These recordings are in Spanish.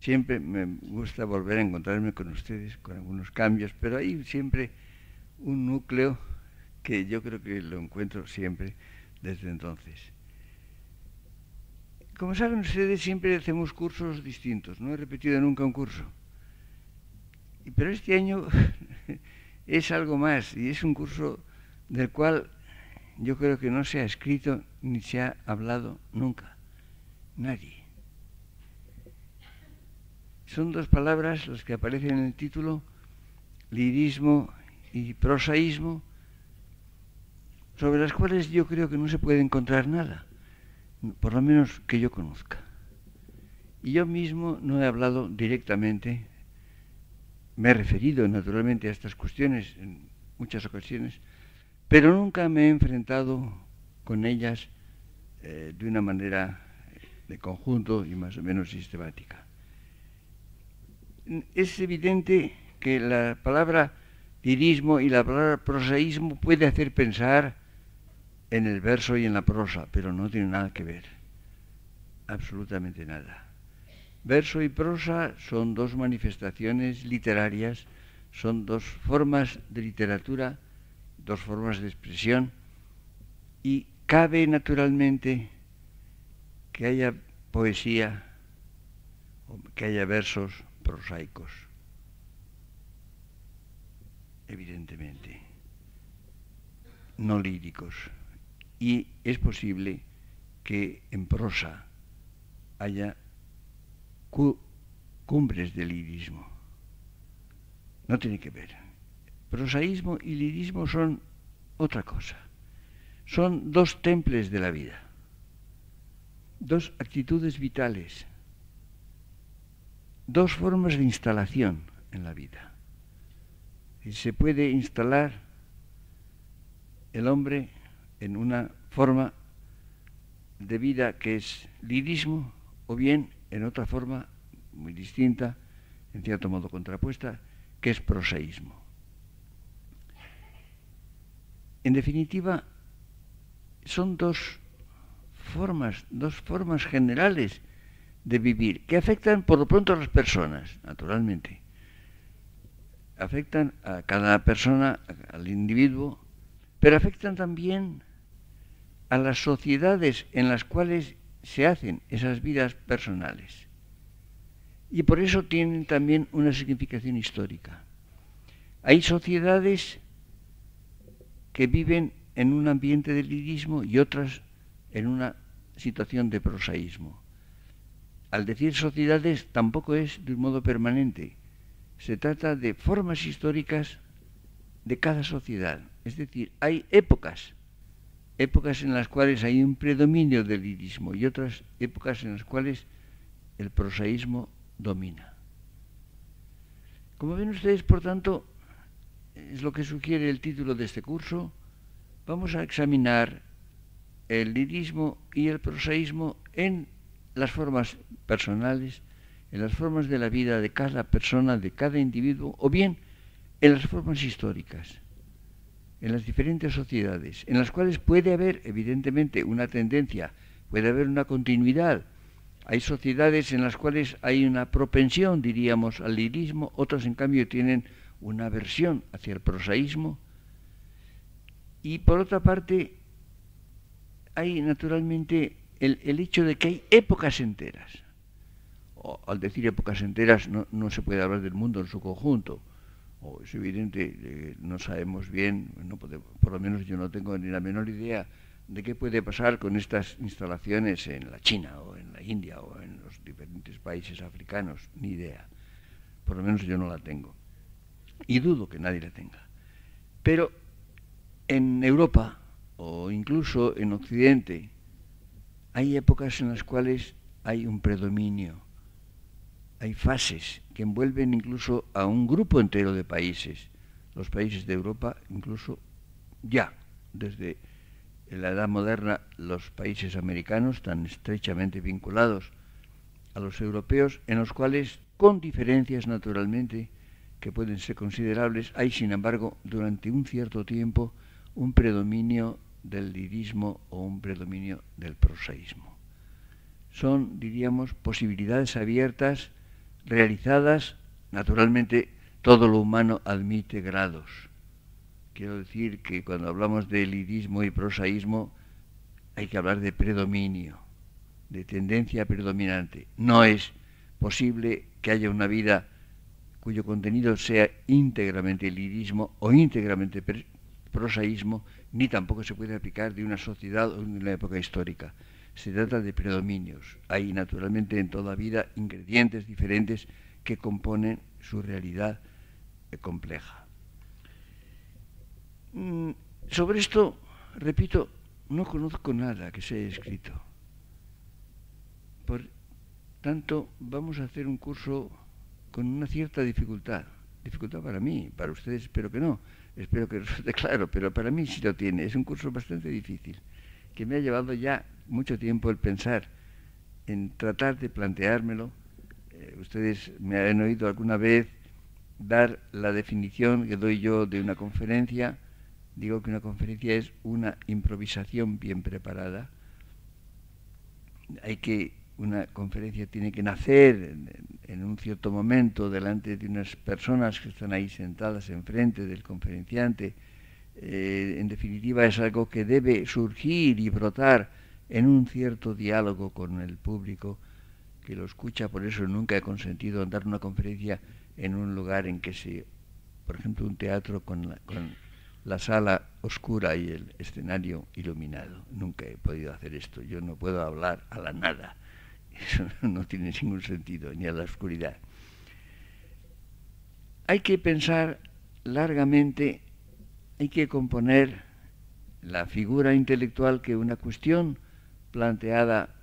siempre me gusta volver a encontrarme con ustedes, con algunos cambios, pero hay siempre un núcleo que yo creo que lo encuentro siempre desde entonces. Como saben ustedes, siempre hacemos cursos distintos, no he repetido nunca un curso. Pero este año es algo más, y es un curso del cual yo creo que no se ha escrito ni se ha hablado nunca. Nadie. Son dos palabras las que aparecen en el título, lirismo y prosaísmo, sobre las cuales yo creo que no se puede encontrar nada, por lo menos que yo conozca. Y yo mismo no he hablado directamente, me he referido naturalmente a estas cuestiones en muchas ocasiones, pero nunca me he enfrentado con ellas de una manera de conjunto y más o menos sistemática. Es evidente que la palabra lirismo y la palabra prosaísmo puede hacer pensar en el verso y en la prosa, pero no tiene nada que ver, absolutamente nada. Verso y prosa son dos manifestaciones literarias, son dos formas de literatura, dos formas de expresión, y cabe naturalmente que haya poesía o que haya versos prosaicos, evidentemente, no líricos. Y es posible que en prosa haya cumbres de lirismo. No tiene que ver. Prosaísmo y lirismo son otra cosa. Son dos temples de la vida, dos actitudes vitales, dos formas de instalación en la vida. Y se puede instalar el hombre en una forma de vida que es lirismo, o bien en otra forma muy distinta, en cierto modo contrapuesta, que es prosaísmo. En definitiva, son dos formas generales de vivir, que afectan por lo pronto a las personas, naturalmente. Afectan a cada persona, al individuo, pero afectan también a las sociedades en las cuales se hacen esas vidas personales. Y por eso tienen también una significación histórica. Hay sociedades que viven en un ambiente de lirismo y otras en una situación de prosaísmo. Al decir sociedades tampoco es de un modo permanente. Se trata de formas históricas de cada sociedad. Es decir, hay épocas en las cuales hay un predominio del lirismo y otras épocas en las cuales el prosaísmo domina. Como ven ustedes, por tanto, es lo que sugiere el título de este curso, vamos a examinar el lirismo y el prosaísmo en las formas personales, en las formas de la vida de cada persona, de cada individuo, o bien en las formas históricas, en las diferentes sociedades, en las cuales puede haber, evidentemente, una tendencia, puede haber una continuidad. Hay sociedades en las cuales hay una propensión, diríamos, al lirismo, otras, en cambio, tienen una aversión hacia el prosaísmo. Y, por otra parte, hay, naturalmente, el hecho de que hay épocas enteras. Al decir épocas enteras no se puede hablar del mundo en su conjunto. Es evidente, no sabemos bien, por lo menos yo no tengo ni la menor idea de qué puede pasar con estas instalaciones en la China o en la India o en los diferentes países africanos, ni idea. Por lo menos yo no la tengo. Y dudo que nadie la tenga. Pero en Europa o incluso en Occidente hay épocas en las cuales hay un predominio. Hay fases que envuelven incluso a un grupo entero de países. Los países de Europa, incluso ya, desde la Edad Moderna, los países americanos tan estrechamente vinculados a los europeos, en los cuales, con diferencias naturalmente, que pueden ser considerables, hay, sin embargo, durante un cierto tiempo, un predominio del lirismo o un predominio del prosaísmo. Son, diríamos, posibilidades abiertas realizadas, naturalmente todo lo humano admite grados. Quiero decir que cuando hablamos de lirismo y prosaísmo hay que hablar de predominio, de tendencia predominante. No es posible que haya una vida cuyo contenido sea íntegramente lirismo o íntegramente prosaísmo, ni tampoco se puede aplicar de una sociedad o de una época histórica. Se trata de predominios. Hay naturalmente en toda vida ingredientes diferentes que componen su realidad compleja. Sobre esto, repito, no conozco nada que se haya escrito. Por tanto, vamos a hacer un curso con una cierta dificultad. Dificultad para mí, para ustedes espero que no. Espero que resulte claro, pero para mí sí lo tiene. Es un curso bastante difícil, que me ha llevado ya mucho tiempo el pensar en tratar de planteármelo. Ustedes me han oído alguna vez dar la definición que doy yo de una conferencia. Digo que una conferencia es una improvisación bien preparada. Una conferencia tiene que nacer en un cierto momento delante de unas personas que están ahí sentadas enfrente del conferenciante. En definitiva, es algo que debe surgir y brotar en un cierto diálogo con el público que lo escucha. Por eso nunca he consentido en dar una conferencia en un lugar en que por ejemplo, un teatro con la sala oscura y el escenario iluminado. Nunca he podido hacer esto. Yo no puedo hablar a la nada. Eso no tiene ningún sentido, ni a la oscuridad. Hay que pensar largamente, hay que componer la figura intelectual que una cuestión planteada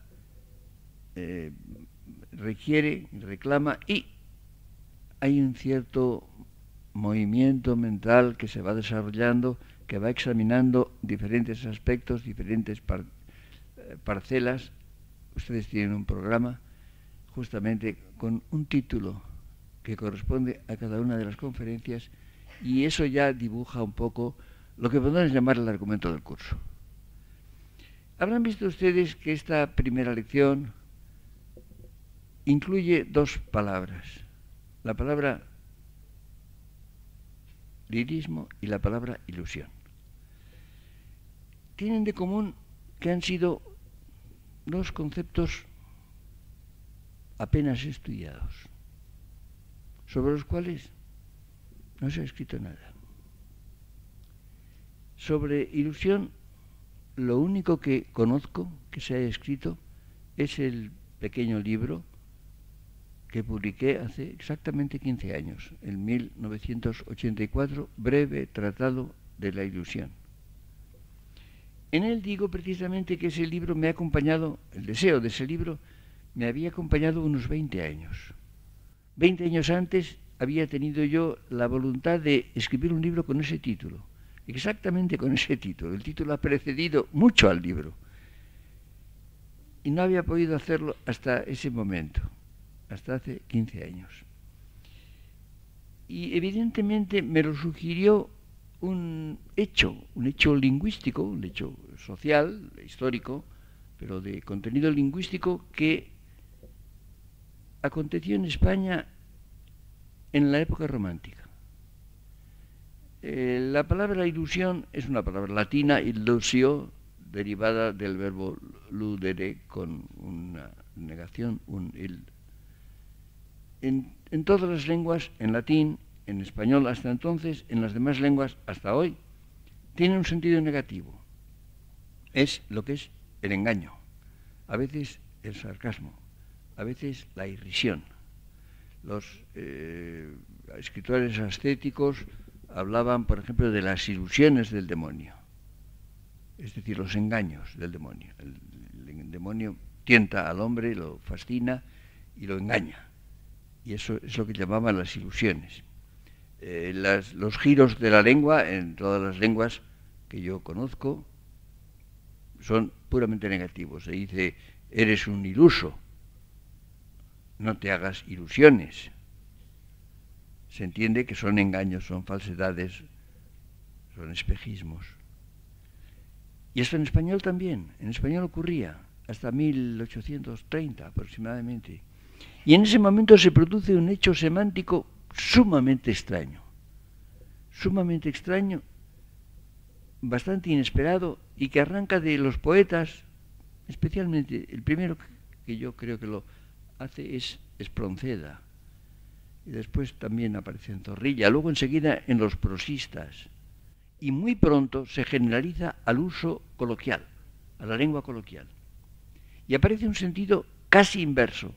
requiere, reclama, y hay un cierto movimiento mental que se va desarrollando, que va examinando diferentes aspectos, diferentes parcelas. Ustedes tienen un programa justamente con un título que corresponde a cada una de las conferencias, y eso ya dibuja un poco lo que podemos llamar el argumento del curso. Habrán visto ustedes que esta primera lección incluye dos palabras, la palabra lirismo y la palabra ilusión. Tienen de común que han sido dos conceptos apenas estudiados, sobre los cuales no se ha escrito nada. Sobre ilusión, lo único que conozco que se haya escrito es el pequeño libro que publiqué hace exactamente 15 años, en 1984, Breve Tratado de la Ilusión. En él digo precisamente que ese libro me ha acompañado, el deseo de ese libro me había acompañado unos 20 años. 20 años antes había tenido yo la voluntad de escribir un libro con ese título, exactamente con ese título. El título ha precedido mucho al libro y no había podido hacerlo hasta ese momento, hasta hace 15 años. Y evidentemente me lo sugirió un hecho lingüístico, un hecho social, histórico, pero de contenido lingüístico, que aconteció en España en la época romántica. La palabra ilusión es una palabra latina, illusio, derivada del verbo ludere, con una negación, un il. En todas las lenguas, en latín, en español hasta entonces, en las demás lenguas hasta hoy, tiene un sentido negativo. Es lo que es el engaño, a veces el sarcasmo, a veces la irrisión. Los escritores ascéticos hablaban, por ejemplo, de las ilusiones del demonio, es decir, los engaños del demonio. El demonio tienta al hombre, lo fascina y lo engaña. Y eso es lo que llamaban las ilusiones. Los giros de la lengua, en todas las lenguas que yo conozco, son puramente negativos. Se dice, eres un iluso, no te hagas ilusiones. Se entiende que son engaños, son falsedades, son espejismos. Y esto en español también. En español ocurría hasta 1830 aproximadamente. Y en ese momento se produce un hecho semántico sumamente extraño, bastante inesperado, y que arranca de los poetas, especialmente el primero que yo creo que lo hace es Espronceda, y después también aparece en Zorrilla, luego enseguida en los prosistas, y muy pronto se generaliza al uso coloquial, a la lengua coloquial, y aparece un sentido casi inverso,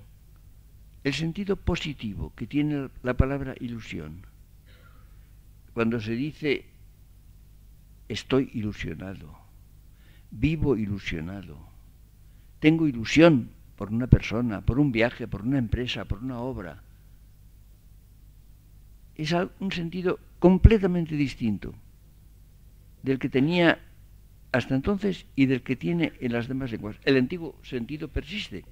el sentido positivo que tiene la palabra ilusión. Cuando se dice estoy ilusionado, vivo ilusionado, tengo ilusión por una persona, por un viaje, por una empresa, por una obra, es un sentido completamente distinto del que tenía hasta entonces y del que tiene en las demás lenguas. El antiguo sentido persiste,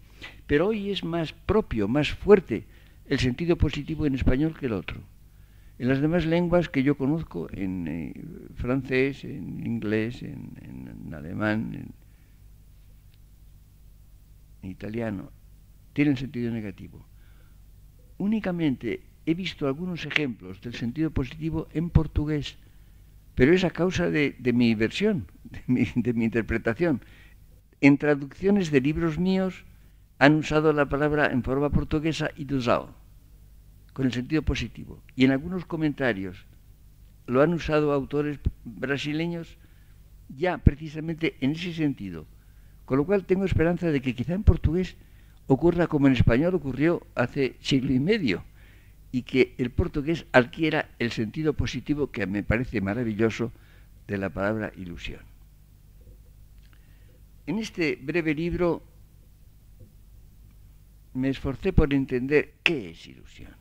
pero hoy es más propio, más fuerte el sentido positivo en español que el otro. En las demás lenguas que yo conozco, en francés, en inglés, en alemán, en italiano, tienen sentido negativo. Únicamente he visto algunos ejemplos del sentido positivo en portugués, pero es a causa de mi versión, de mi interpretación. En traducciones de libros míos han usado la palabra en forma portuguesa ilusão, con el sentido positivo. Y en algunos comentarios lo han usado autores brasileños ya precisamente en ese sentido. Con lo cual tengo esperanza de que quizá en portugués ocurra como en español ocurrió hace siglo y medio, y que el portugués adquiera el sentido positivo que me parece maravilloso de la palabra ilusión. En este breve libro me esforcé por entender qué es ilusión.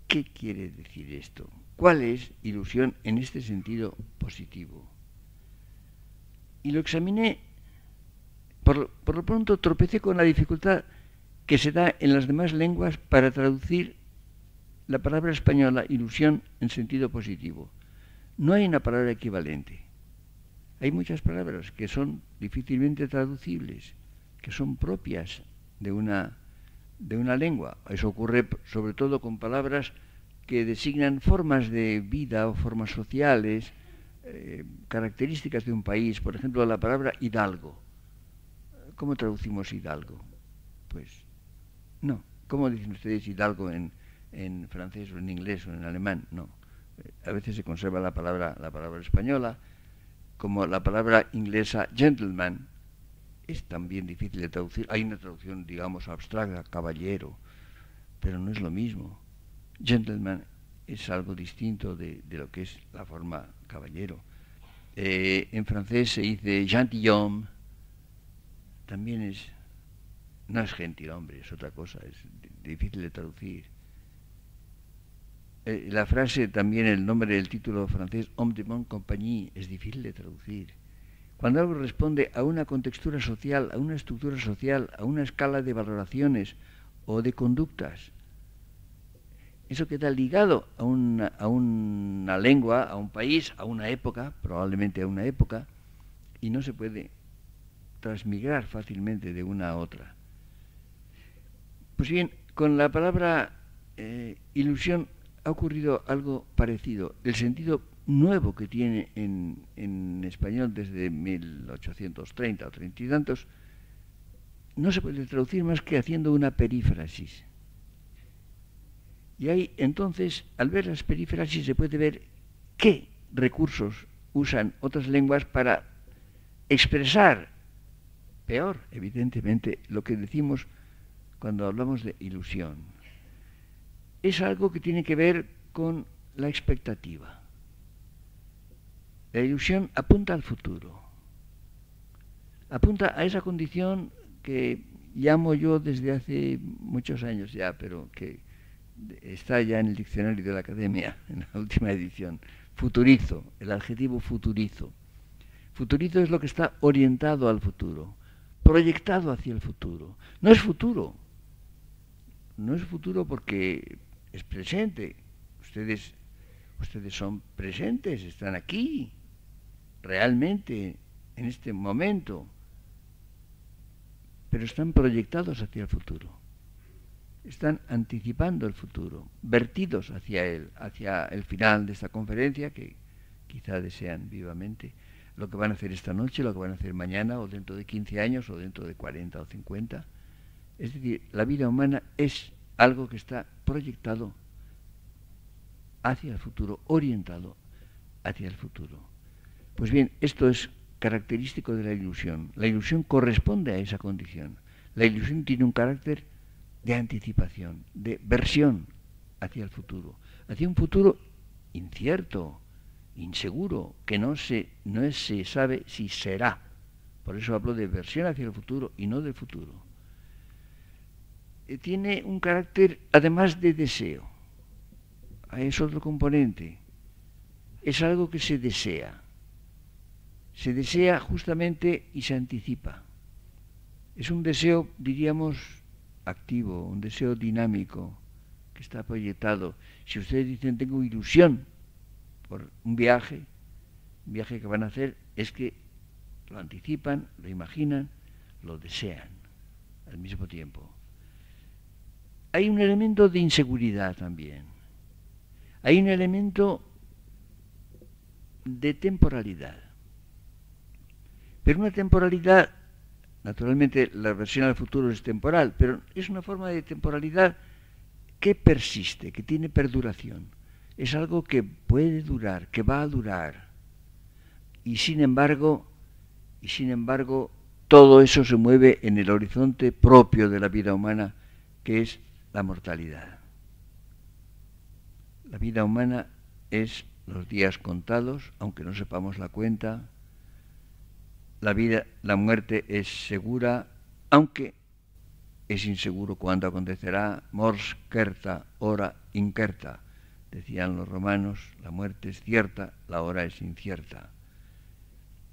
¿Qué quiere decir esto? ¿Cuál es ilusión en este sentido positivo? Y lo examiné, por lo pronto tropecé con la dificultad que se da en las demás lenguas para traducir la palabra española ilusión en sentido positivo. No hay una palabra equivalente. Hay muchas palabras que son difícilmente traducibles, que son propias de una lengua. Eso ocurre sobre todo con palabras que designan formas de vida o formas sociales, características de un país. Por ejemplo, la palabra hidalgo. ¿Cómo traducimos hidalgo? Pues no. ¿Cómo dicen ustedes hidalgo en francés o en inglés o en alemán? No. A veces se conserva la palabra española, como la palabra inglesa gentleman. Es también difícil de traducir. Hay una traducción, digamos, abstracta, caballero, pero no es lo mismo. Gentleman es algo distinto de lo que es la forma caballero. En francés se dice gentilhomme, también no es gentilhombre, es otra cosa, es difícil de traducir. La frase también, el nombre del título francés, homme de bonne compagnie, es difícil de traducir. Cuando algo responde a una contextura social, a una estructura social, a una escala de valoraciones o de conductas, eso queda ligado a una lengua, a un país, a una época, probablemente a una época, y no se puede transmigrar fácilmente de una a otra. Pues bien, con la palabra ilusión ha ocurrido algo parecido. El sentido nuevo que tiene en español desde 1830 o 30 y tantos no se puede traducir más que haciendo una perífrasis. Y ahí entonces, al ver las perífrasis, se puede ver qué recursos usan otras lenguas para expresar peor, evidentemente, lo que decimos cuando hablamos de ilusión. Es algo que tiene que ver con la expectativa. La ilusión apunta al futuro. Apunta a esa condición que llamo yo desde hace muchos años ya, pero que está ya en el diccionario de la Academia, en la última edición. Futurizo, el adjetivo futurizo. Futurizo es lo que está orientado al futuro, proyectado hacia el futuro. No es futuro. No es futuro porque es presente. Ustedes son presentes, están aquí, realmente, en este momento, pero están proyectados hacia el futuro. están anticipando el futuro, vertidos hacia él, hacia el final de esta conferencia, que quizá desean vivamente, lo que van a hacer esta noche, lo que van a hacer mañana, o dentro de 15 años, o dentro de 40 o 50. Es decir, la vida humana es algo que está proyectado hacia el futuro, orientado hacia el futuro. Pues bien, esto es característico de la ilusión. La ilusión corresponde a esa condición. La ilusión tiene un carácter de anticipación, de versión hacia el futuro, hacia un futuro incierto, inseguro, que no se sabe si será. Por eso hablo de versión hacia el futuro y no del futuro. Tiene un carácter además de deseo. Es otro componente. Es algo que se desea. Se desea justamente y se anticipa. Es un deseo, diríamos, activo, un deseo dinámico, que está proyectado. Si ustedes dicen tengo ilusión por un viaje que van a hacer, es que lo anticipan, lo imaginan, lo desean al mismo tiempo. Hay un elemento de inseguridad también. Hay un elemento de temporalidad. Pero una temporalidad, naturalmente la versión al futuro es temporal, pero es una forma de temporalidad que persiste, que tiene perduración. Es algo que puede durar, que va a durar. Y sin embargo, todo eso se mueve en el horizonte propio de la vida humana, que es la mortalidad. La vida humana es los días contados, aunque no sepamos la cuenta. La muerte es segura, aunque es inseguro cuándo acontecerá. Mors certa, hora incerta, decían los romanos. La muerte es cierta, la hora es incierta.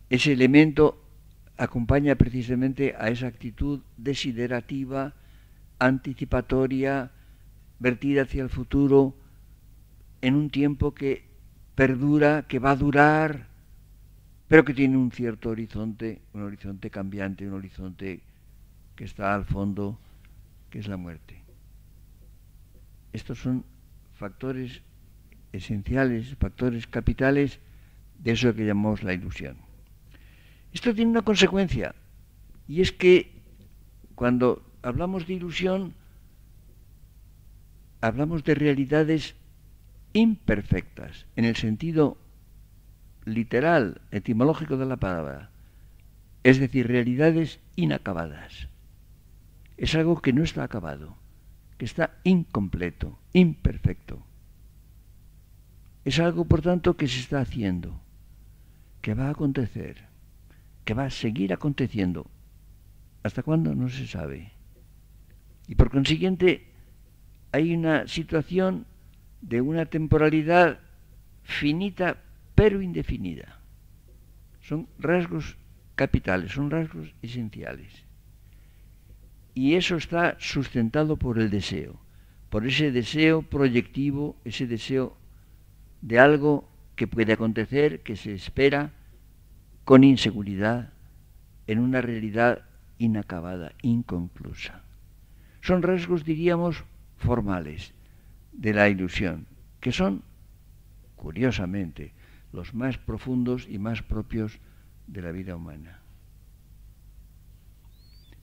Ese elemento acompaña precisamente a esa actitud desiderativa, anticipatoria, vertida hacia el futuro, en un tiempo que perdura, que va a durar, pero que tiene un cierto horizonte, un horizonte cambiante, un horizonte que está al fondo, que es la muerte. Estos son factores esenciales, factores capitales de eso que llamamos la ilusión. Esto tiene una consecuencia, y es que cuando hablamos de ilusión, hablamos de realidades imperfectas, en el sentido literal, etimológico de la palabra, es decir, realidades inacabadas. Es algo que no está acabado, que está incompleto, imperfecto. Es algo, por tanto, que se está haciendo, que va a acontecer, que va a seguir aconteciendo. ¿Hasta cuándo? No se sabe. Y por consiguiente, hay una situación de una temporalidad finita pero indefinida. Son rasgos capitales, son rasgos esenciales. Y eso está sustentado por el deseo, por ese deseo proyectivo, ese deseo de algo que puede acontecer, que se espera con inseguridad, en una realidad inacabada, inconclusa. Son rasgos, diríamos, formales de la ilusión, que son, curiosamente, los más profundos y más propios de la vida humana.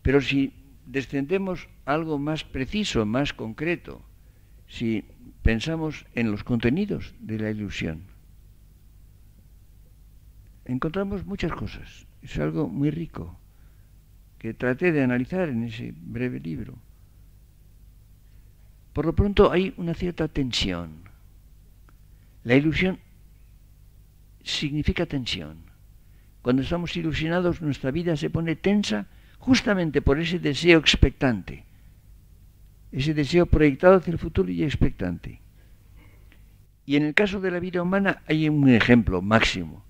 Pero si descendemos a algo más preciso, más concreto, si pensamos en los contenidos de la ilusión, encontramos muchas cosas. Es algo muy rico que traté de analizar en ese breve libro. Por lo pronto hay una cierta tensión. La ilusión significa tensión. Cuando estamos ilusionados, nuestra vida se pone tensa justamente por ese deseo expectante, ese deseo proyectado hacia el futuro y expectante. Y en el caso de la vida humana hay un ejemplo máximo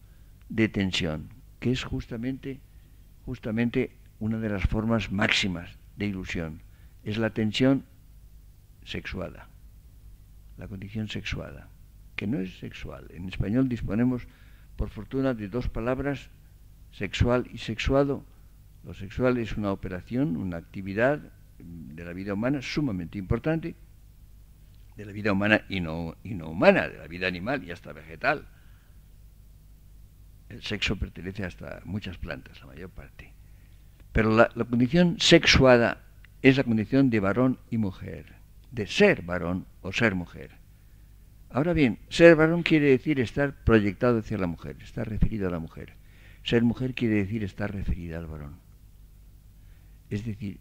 de tensión, que es justamente una de las formas máximas de ilusión. Es la tensión sexuada, la condición sexuada, que no es sexual. En español disponemos, por fortuna, de dos palabras, sexual y sexuado. Lo sexual es una operación, una actividad de la vida humana sumamente importante, de la vida humana y no humana, de la vida animal y hasta vegetal. El sexo pertenece hasta muchas plantas, la mayor parte. Pero la condición sexuada es la condición de varón y mujer, de ser varón o ser mujer. Ahora bien, ser varón quiere decir estar proyectado hacia la mujer, estar referido a la mujer. Ser mujer quiere decir estar referida al varón. Es decir,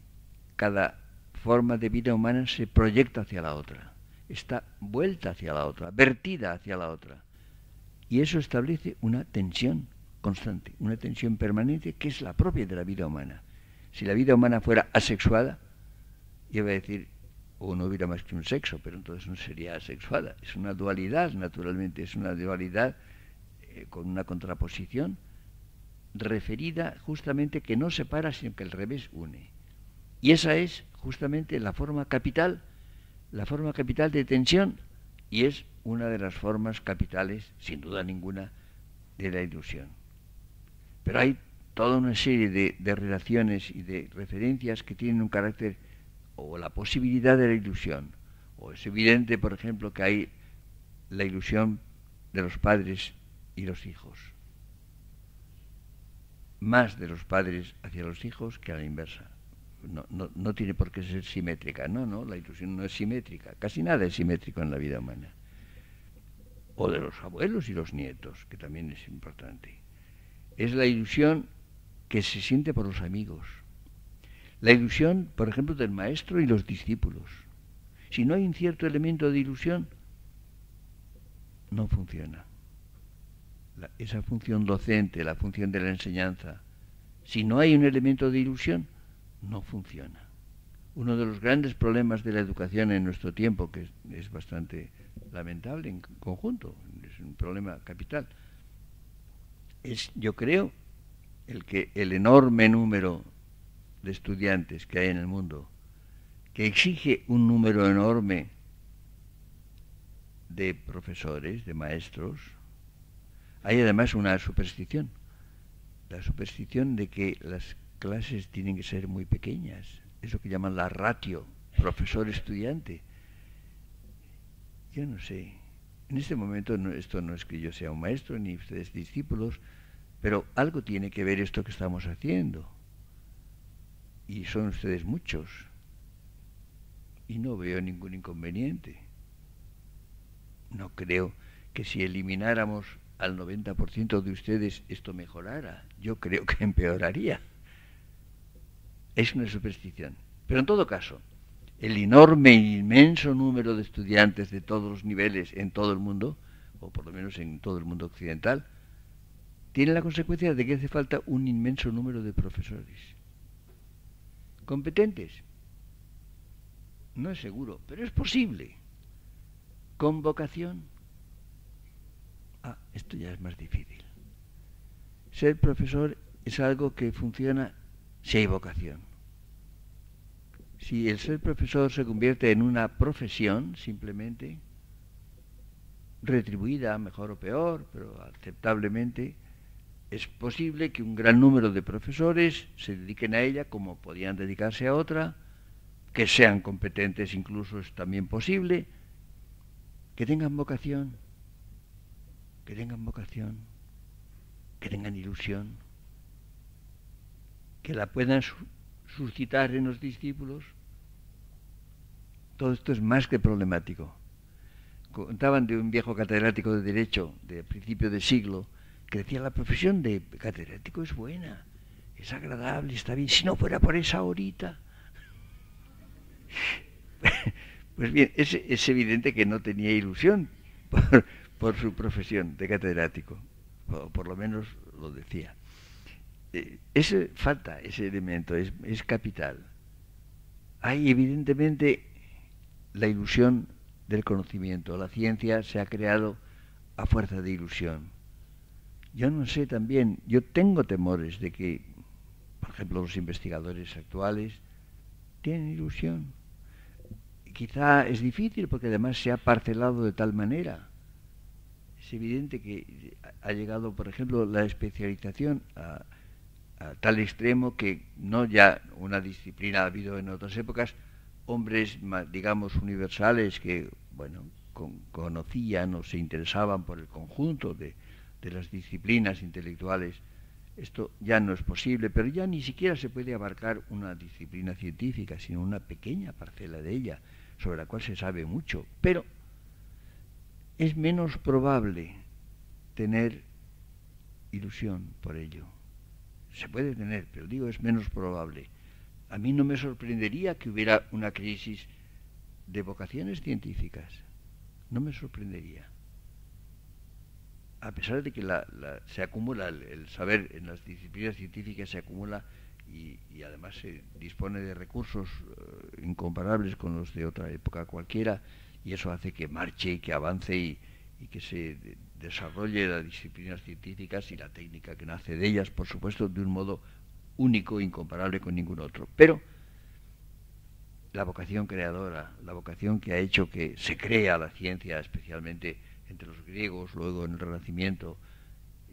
cada forma de vida humana se proyecta hacia la otra, está vuelta hacia la otra, vertida hacia la otra. Y eso establece una tensión constante, una tensión permanente que es la propia de la vida humana. Si la vida humana fuera asexuada, iba a decir, o no hubiera más que un sexo, pero entonces no sería asexuada. Es una dualidad, naturalmente, es una dualidad con una contraposición referida justamente que no separa, sino que al revés une. Y esa es justamente la forma capital de tensión, y es una de las formas capitales, sin duda ninguna, de la ilusión. Pero hay toda una serie de relaciones y de referencias que tienen un carácter o la posibilidad de la ilusión. O es evidente, por ejemplo, que hay la ilusión de los padres y los hijos. Más de los padres hacia los hijos que a la inversa. No tiene por qué ser simétrica, no, la ilusión no es simétrica, casi nada es simétrico en la vida humana. O de los abuelos y los nietos, que también es importante. Es la ilusión que se siente por los amigos. La ilusión, por ejemplo, del maestro y los discípulos. Si no hay un cierto elemento de ilusión, no funciona. Esa función docente, la función de la enseñanza, si no hay un elemento de ilusión, no funciona. Uno de los grandes problemas de la educación en nuestro tiempo, que es bastante lamentable en conjunto, es un problema capital, es, yo creo, el enorme número de estudiantes que hay en el mundo, que exige un número enorme de profesores, de maestros. Hay además una superstición, la superstición de que las clases tienen que ser muy pequeñas, es lo que llaman la ratio, profesor-estudiante. Yo no sé, en este momento esto no es que yo sea un maestro ni ustedes discípulos, pero algo tiene que ver esto que estamos haciendo. Y son ustedes muchos. Y no veo ningún inconveniente. No creo que si elimináramos al 90% de ustedes esto mejorara. Yo creo que empeoraría. Es una superstición. Pero en todo caso, el enorme e inmenso número de estudiantes de todos los niveles en todo el mundo, o por lo menos en todo el mundo occidental, tiene la consecuencia de que hace falta un inmenso número de profesores. ¿Competentes? No es seguro, pero es posible. ¿Con vocación? Esto ya es más difícil. Ser profesor es algo que funciona si hay vocación. Si el ser profesor se convierte en una profesión, simplemente, retribuida, mejor o peor, pero aceptablemente, es posible que un gran número de profesores se dediquen a ella como podían dedicarse a otra, que sean competentes incluso es también posible, que tengan vocación, que tengan ilusión, que la puedan suscitar en los discípulos. Todo esto es más que problemático. Contaban de un viejo catedrático de Derecho de principio de siglo que decía: la profesión de catedrático es buena, es agradable, está bien, si no fuera por esa horita. Pues bien, es evidente que no tenía ilusión por su profesión de catedrático, o por lo menos lo decía. Falta ese elemento, es capital. Hay evidentemente la ilusión del conocimiento. La ciencia se ha creado a fuerza de ilusión. Yo no sé también, yo tengo temores de que, por ejemplo, los investigadores actuales tienen ilusión. Quizá es difícil porque además se ha parcelado de tal manera. Es evidente que ha llegado, por ejemplo, la especialización a a tal extremo que no ya una disciplina ha habido en otras épocas, hombres, digamos, universales que, bueno, conocían o se interesaban por el conjunto de las disciplinas intelectuales. Esto ya no es posible, pero ya ni siquiera se puede abarcar una disciplina científica, sino una pequeña parcela de ella, sobre la cual se sabe mucho. Pero es menos probable tener ilusión por ello. Se puede tener, pero digo, es menos probable. A mí no me sorprendería que hubiera una crisis de vocaciones científicas. No me sorprendería. A pesar de que se acumula el saber en las disciplinas científicas, se acumula y además se dispone de recursos incomparables con los de otra época cualquiera, y eso hace que marche y que avance y que se desarrolle las disciplinas científicas y la técnica que nace de ellas, por supuesto, de un modo único, incomparable con ningún otro. Pero la vocación creadora, la vocación que ha hecho que se crea la ciencia, especialmente entre los griegos, luego en el Renacimiento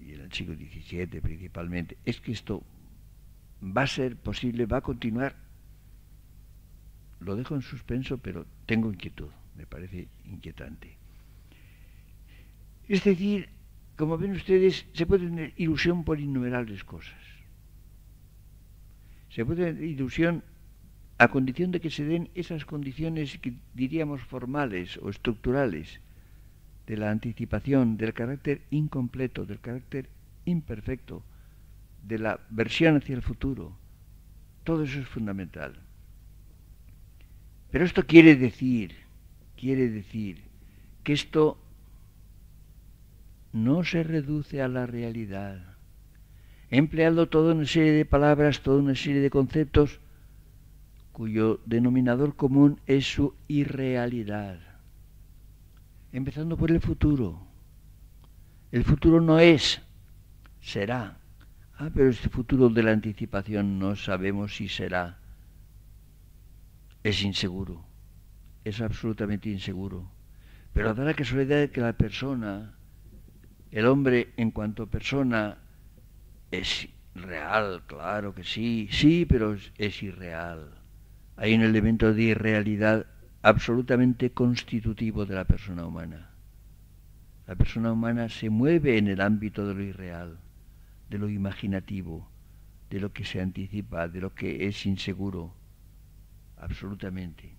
y en el siglo XVII principalmente, es que esto va a ser posible, va a continuar. Lo dejo en suspenso, pero tengo inquietud, me parece inquietante. Es decir, como ven ustedes, se puede tener ilusión por innumerables cosas. Se puede tener ilusión a condición de que se den esas condiciones que diríamos formales o estructurales de la anticipación, del carácter incompleto, del carácter imperfecto, de la versión hacia el futuro. Todo eso es fundamental. Pero esto quiere decir que esto no se reduce a la realidad. He empleado toda una serie de palabras, toda una serie de conceptos cuyo denominador común es su irrealidad. Empezando por el futuro. El futuro no es, será. Pero este futuro de la anticipación no sabemos si será. Es inseguro. Es absolutamente inseguro. Pero da la casualidad de que la persona, el hombre en cuanto persona, es real, claro que sí, pero es irreal. Hay un elemento de irrealidad absolutamente constitutivo de la persona humana. La persona humana se mueve en el ámbito de lo irreal, de lo imaginativo, de lo que se anticipa, de lo que es inseguro, absolutamente,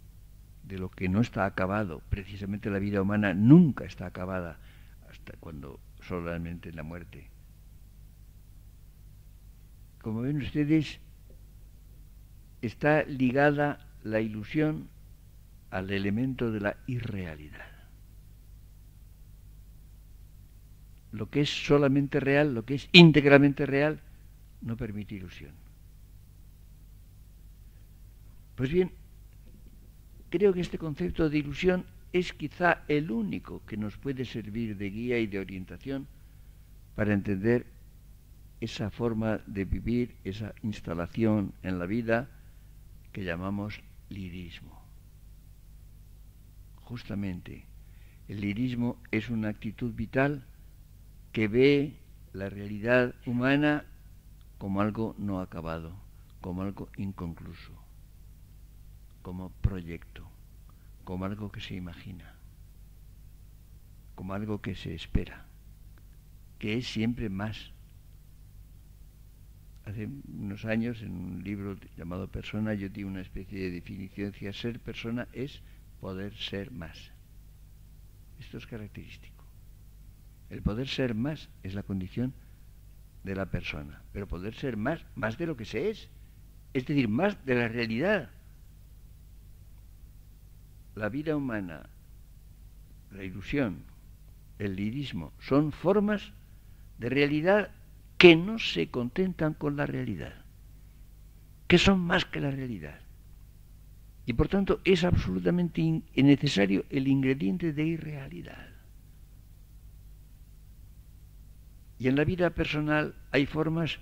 de lo que no está acabado. Precisamente la vida humana nunca está acabada, hasta cuando solamente en la muerte. Como ven ustedes, está ligada la ilusión al elemento de la irrealidad. Lo que es solamente real, lo que es íntegramente real, no permite ilusión. Pues bien, creo que este concepto de ilusión es quizá el único que nos puede servir de guía y de orientación para entender esa forma de vivir, esa instalación en la vida que llamamos lirismo. Justamente, el lirismo es una actitud vital que ve la realidad humana como algo no acabado, como algo inconcluso, como proyecto, como algo que se imagina, como algo que se espera, que es siempre más. Hace unos años, en un libro llamado Persona, yo di una especie de definición, decía, ser persona es poder ser más. Esto es característico. El poder ser más es la condición de la persona, pero poder ser más de lo que se es decir, más de la realidad. La vida humana, la ilusión, el lirismo, son formas de realidad que no se contentan con la realidad, que son más que la realidad. Y por tanto es absolutamente necesario el ingrediente de irrealidad. Y en la vida personal hay formas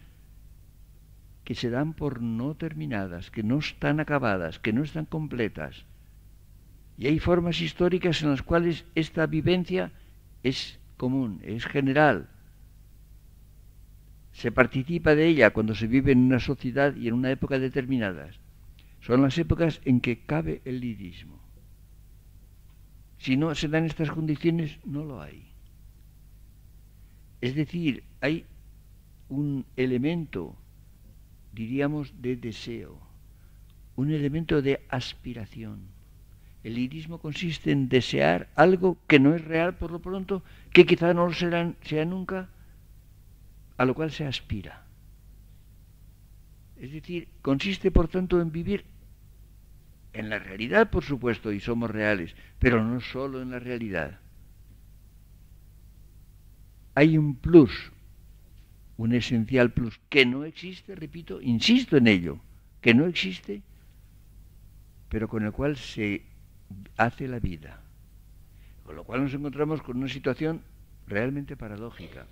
que se dan por no terminadas, que no están acabadas, que no están completas. Y hay formas históricas en las cuales esta vivencia es común, es general. se participa de ella cuando se vive en una sociedad y en una época determinadas, son las épocas en que cabe el lirismo. Si no se dan estas condiciones, no lo hay. Es decir, hay un elemento, diríamos, de deseo, un elemento de aspiración. El lirismo consiste en desear algo que no es real por lo pronto, que quizá no lo sea nunca, a lo cual se aspira. Es decir, consiste por tanto en vivir en la realidad, por supuesto, y somos reales, pero no solo en la realidad. Hay un plus, un esencial plus, que no existe, repito, insisto en ello, que no existe, pero con el cual se hace la vida. Con lo cual nos encontramos con una situación realmente paradójica.